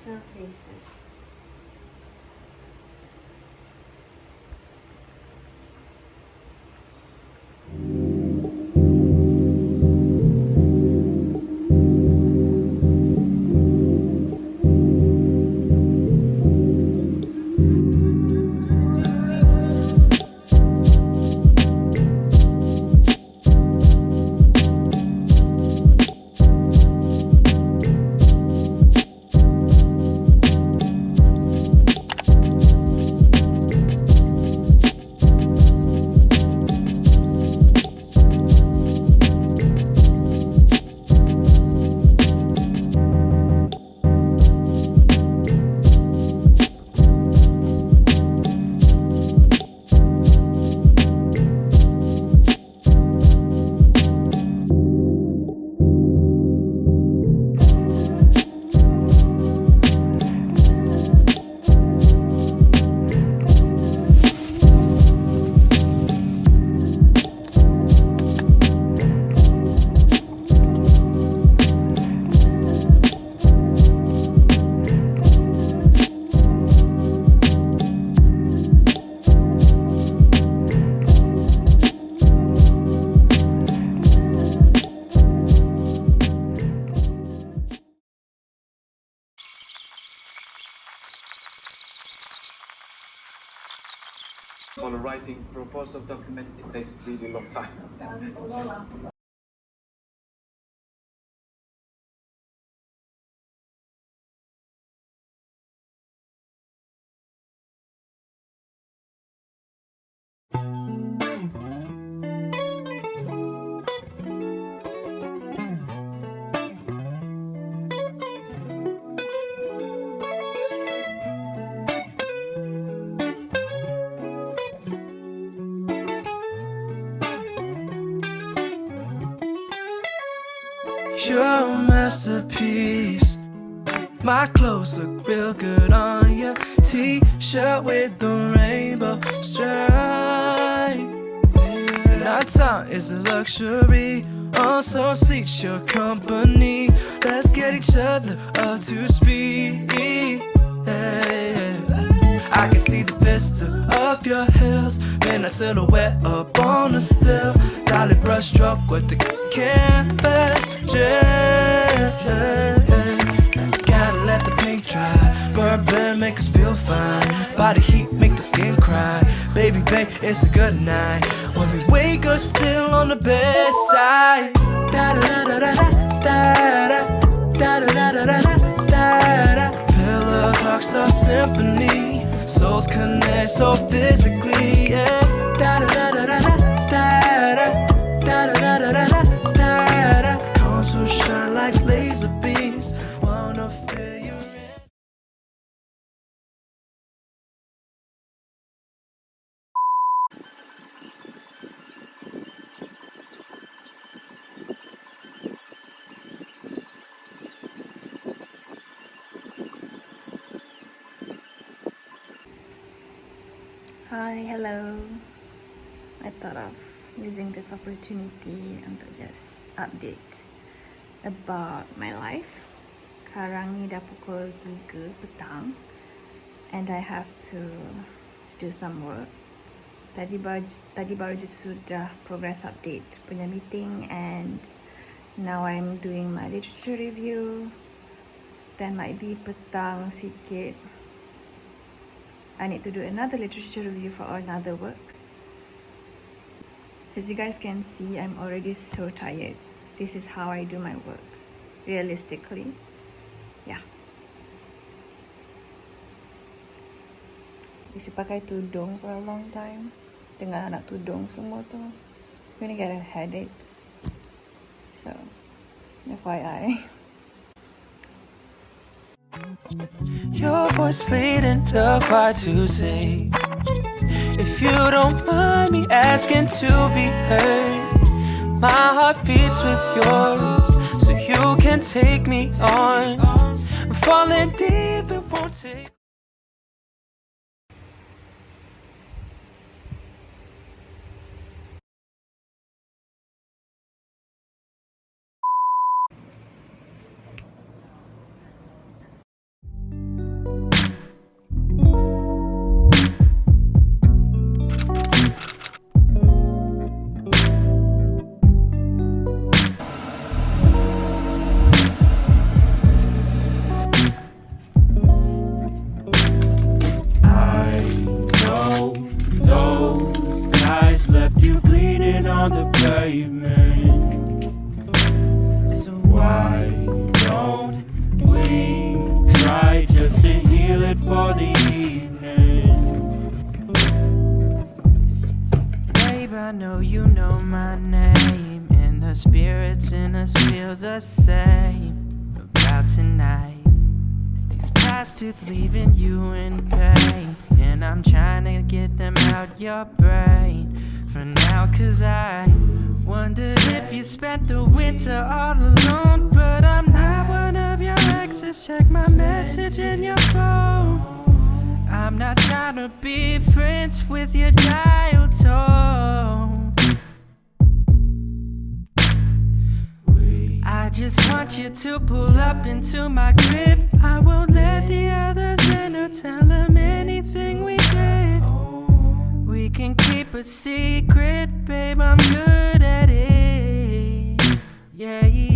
surfaces. For the writing proposal document, it takes really long time. You're a masterpiece. My clothes look real good on your t-shirt with the rainbow stripe. Nighttime is a luxury. Oh, so sweet your company. Let's get each other up to speed. I can see the vista of your heels, then a silhouette up on the still. Dolly brush stroke with the canvas. Gotta let the paint dry. Burn blend make us feel fine. Body heat make the skin cry. Baby, babe, it's a good night. When we wake up still on the bedside. Da da da da da da da da da da da da da. Pillow talks our symphony. Souls connect so physically, yeah. Da da da da da da da da da da da da da. Come to shine like laser beams. Wanna feel you in. Hi, hello. I thought of using this opportunity untuk just update about my life. Sekarang ni dah pukul 3 petang and I have to do some work. Tadi baru je sudah progress update punya meeting and now I'm doing my literature review. Then might be petang sikit. I need to do another literature review for another work. As you guys can see, I'm already so tired. This is how I do my work, realistically. Yeah. If you pakai tudung for a long time, dengan anak tudung semua tu, you're gonna get a headache. So, FYI. Your voice leading the choir to sing. If you don't mind me asking to be heard, my heart beats with yours, so you can take me on. I'm falling deep, it won't take. on the pavement. So why don't we try just to heal it for the evening? Babe, I know you know my name, and the spirits in us feel the same about tonight. These prostitutes leaving you in pain, and I'm trying to get them out your brain for now. Cause I wondered if you spent the winter all alone, but I'm not one of your exes. Check my message in your phone. I'm not trying to be friends with your dial tone. I just want you to pull up into my crib. I won't let the others in or tell them anything we did. We can keep a secret, babe, I'm good at it. Yeah, yeah.